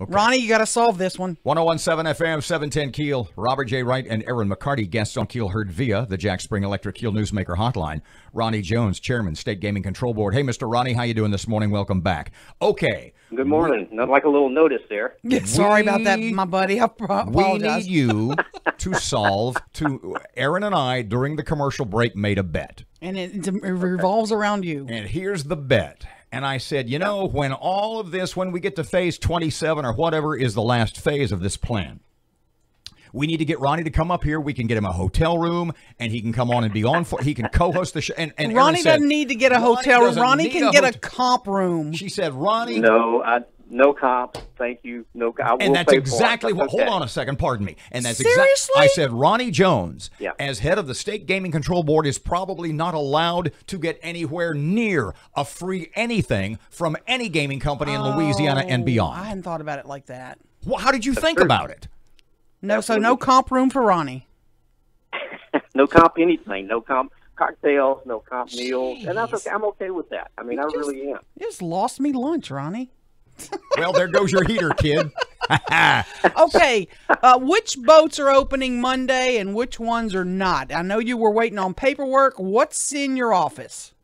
Okay. Ronnie, you got to solve this one. 1017 FM, 710 Keel. Robert J. Wright and Aaron McCarty, guests on Keel, heard via the Jack Spring Electric Keel Newsmaker hotline. Ronnie Jones, Chairman, State Gaming Control Board. Hey, Mr. Ronnie, how you doing this morning? Welcome back. Okay. Good morning. Not like a little notice there. Yeah, sorry about that, my buddy. I apologize. We need you to solve. Aaron and I, during the commercial break, made a bet. And it revolves around you. And here's the bet. And I said, you know, when all of this, when we get to phase 27 or whatever is the last phase of this plan, we need to get Ronnie to come up here. We can get him a hotel room, and he can come on and be on. He can co-host the show. And Ronnie doesn't need to get a hotel room. Ronnie can get a comp room. She said, Ronnie. No comp. Thank you. No comp. And that's exactly what. Hold on a second. Pardon me. And that's seriously. I said Ronnie Jones, as head of the State Gaming Control Board, is probably not allowed to get anywhere near a free anything from any gaming company in Louisiana and beyond. I hadn't thought about it like that. Well, how did you think about it? No, so no comp room for Ronnie. No comp anything. No comp cocktails. No comp meals. And that's okay. I'm okay with that. I mean, I really am. You just lost me lunch, Ronnie. Well, there goes your heater, kid. Okay, which boats are opening Monday and which ones are not? I know you were waiting on paperwork. What's in your office?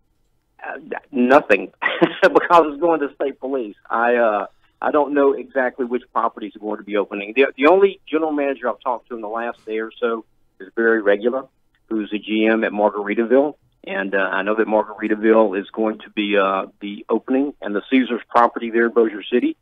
Nothing, because it's going to state police. I don't know exactly which properties are going to be opening. The only general manager I've talked to in the last day or so is Barry Regular, who's a GM at Margaritaville. And I know that Margaritaville is going to be opening, and the Caesars property there in Bossier City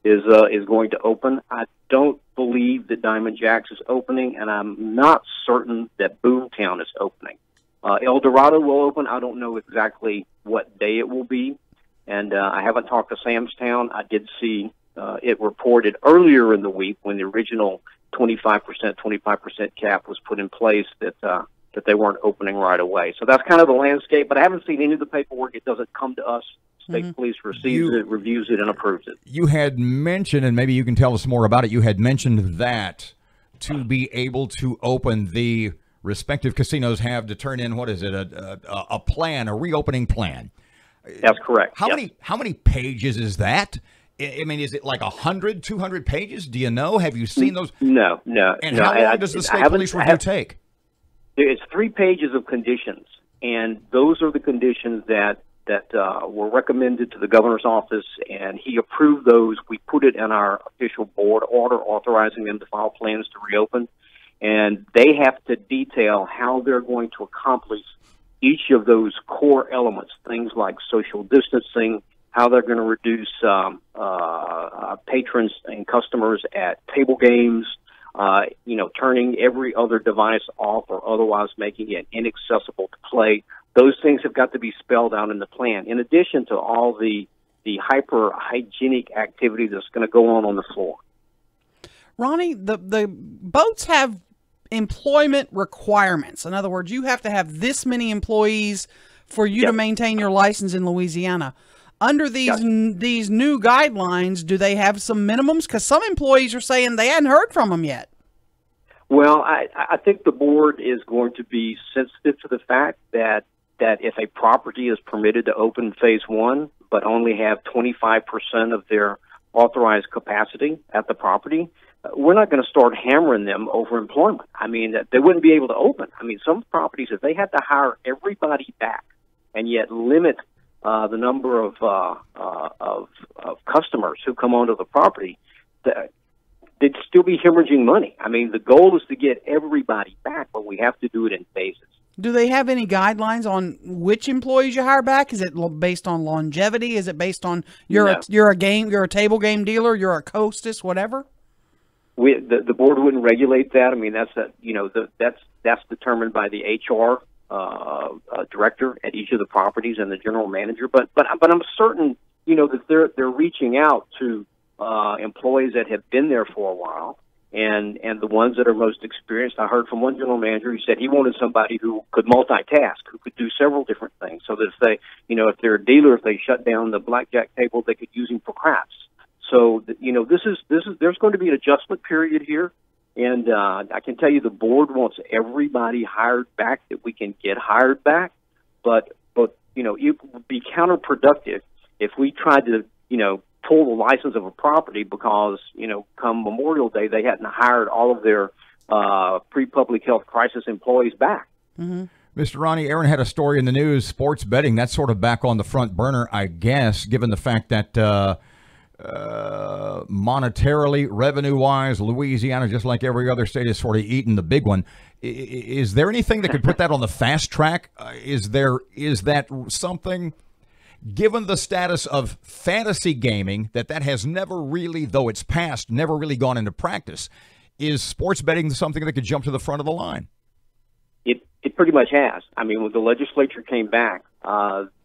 is going to open. I don't believe that Diamond Jacks is opening, and I'm not certain that Boomtown is opening. El Dorado will open. I don't know exactly what day it will be, and I haven't talked to Sam's Town. I did see it reported earlier in the week when the original 25% cap was put in place that they weren't opening right away. So that's kind of the landscape, but I haven't seen any of the paperwork. It doesn't come to us. State police receives it, reviews it, and approves it. You had mentioned, and maybe you can tell us more about it, you had mentioned that to be able to open, the respective casinos have to turn in, what is it, a plan, a reopening plan. That's correct. How many pages is that? I mean, is it like 100, 200 pages? Do you know? Have you seen those? No. And how long does the state police review take? It's 3 pages of conditions, and those are the conditions that were recommended to the governor's office, and he approved those. We put it in our official board order authorizing them to file plans to reopen, and they have to detail how they're going to accomplish each of those core elements, things like social distancing, how they're going to reduce patrons and customers at table games, turning every other device off or otherwise making it inaccessible to play. Those things have got to be spelled out in the plan, in addition to all the hyper-hygienic activity that's going to go on the floor. Ronnie, the boats have employment requirements. In other words, you have to have this many employees for you to maintain your license in Louisiana. Under these new guidelines, do they have some minimums? Because some employees are saying they hadn't heard from them yet. Well, I think the board is going to be sensitive to the fact that if a property is permitted to open phase 1, but only have 25% of their authorized capacity at the property, we're not going to start hammering them over employment. I mean, they wouldn't be able to open. I mean, some properties, if they had to hire everybody back and yet limit the number of customers who come onto the property, they'd still be hemorrhaging money. I mean, the goal is to get everybody back, but we have to do it in phases. Do they have any guidelines on which employees you hire back? Is it based on longevity? Is it based on you're a table game dealer, you're a hostess, whatever? The board wouldn't regulate that. I mean, that's determined by the HR director at each of the properties and the general manager. But I'm certain, that they're reaching out to employees that have been there for a while, and the ones that are most experienced. I heard from one general manager, he said he wanted somebody who could multitask, who could do several different things, so that if they're a dealer, if they shut down the blackjack table, they could use him for craps. So there's going to be an adjustment period here. And I can tell you the board wants everybody hired back that we can get hired back. But it would be counterproductive if we tried to, pull the license of a property because, come Memorial Day, they hadn't hired all of their pre-public health crisis employees back. Mm-hmm. Mr. Ronnie, Aaron had a story in the news, sports betting, that's sort of back on the front burner, I guess, given the fact that monetarily, revenue-wise, Louisiana, just like every other state, is sort of eating the big one. Is there anything that could put that on the fast track? Is that something, given the status of fantasy gaming, that has never really, though it's passed, never really gone into practice? Is sports betting something that could jump to the front of the line? It pretty much has. I mean, when the legislature came back,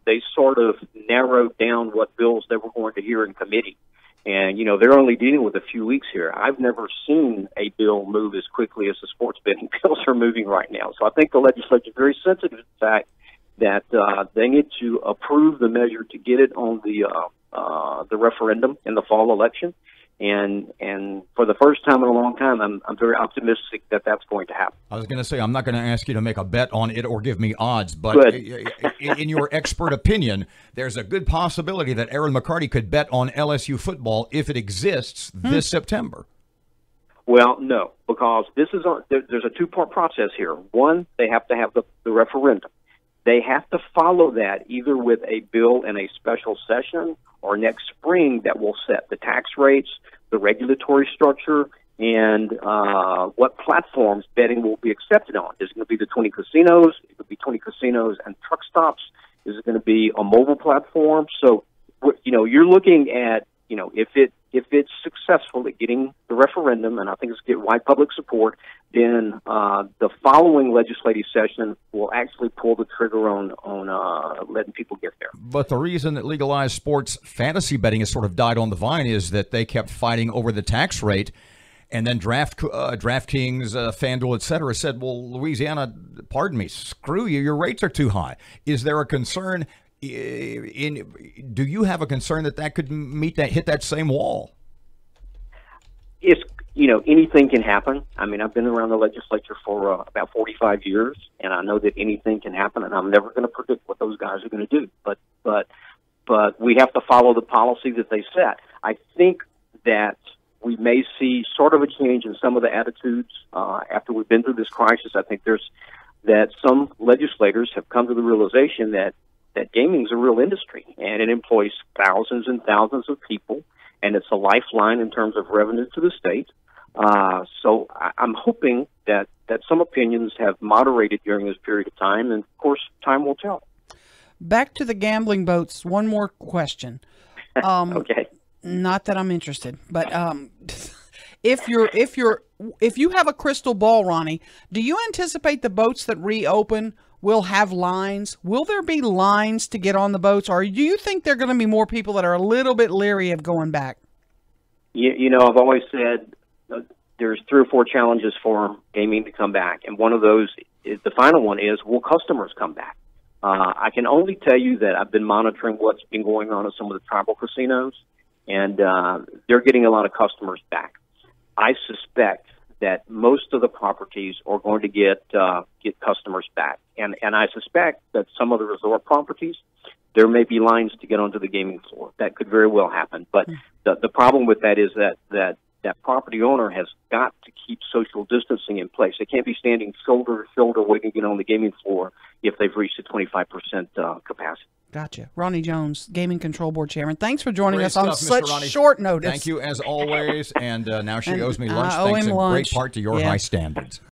they sort of narrowed down what bills they were going to hear in committee. And, they're only dealing with a few weeks here. I've never seen a bill move as quickly as the sports betting bills are moving right now. So I think the legislature is very sensitive to the fact that they need to approve the measure to get it on the referendum in the fall election. And for the first time in a long time, I'm very optimistic that that's going to happen. I was going to say, I'm not going to ask you to make a bet on it or give me odds, but in your expert opinion, there's a good possibility that Aaron McCarty could bet on LSU football if it exists this September. Well, no, because there's a two-part process here. One, they have to have the referendum. They have to follow that either with a bill in a special session or next spring that will set the tax rates, the regulatory structure, and what platforms betting will be accepted on. Is it going to be the 20 casinos? It could be 20 casinos and truck stops. Is it going to be a mobile platform? So, you're looking at, if it's successful at getting the referendum, and I think it's get wide public support, then the following legislative session will actually pull the trigger on letting people get there. But the reason that legalized sports fantasy betting has sort of died on the vine is that they kept fighting over the tax rate, and then DraftKings, FanDuel, et cetera, said, well, Louisiana, pardon me, screw you, your rates are too high. Is there a concern? Do you have a concern that could hit that same wall? It's, anything can happen. I mean, I've been around the legislature for about 45 years, and I know that anything can happen, and I'm never going to predict what those guys are going to do. But we have to follow the policy that they set. I think that we may see sort of a change in some of the attitudes after we've been through this crisis. I think that some legislators have come to the realization that gaming is a real industry, and it employs thousands and thousands of people, and it's a lifeline in terms of revenue to the state. So I'm hoping that some opinions have moderated during this period of time, and of course, time will tell. Back to the gambling boats. One more question. Okay. Not that I'm interested, but if you have a crystal ball, Ronnie, do you anticipate the boats that reopen will have lines? Will there be lines to get on the boats, or do you think there are going to be more people that are a little bit leery of going back? I've always said there's 3 or 4 challenges for gaming to come back, and one of those is the final one is, will customers come back? I can only tell you that I've been monitoring what's been going on at some of the tribal casinos, and they're getting a lot of customers back. I suspect that most of the properties are going to get customers back, and I suspect that some of the resort properties, there may be lines to get onto the gaming floor. That could very well happen, but the problem with that is that property owner has got to keep social distancing in place. They can't be standing shoulder to shoulder waiting to get on the gaming floor if they've reached a 25% capacity. Gotcha. Ronnie Jones, Gaming Control Board Chairman. Thanks for joining us on Mr. such Ronnie. short notice. Thank you as always. And now she owes me lunch I owe thanks him in lunch. great part to your high standards.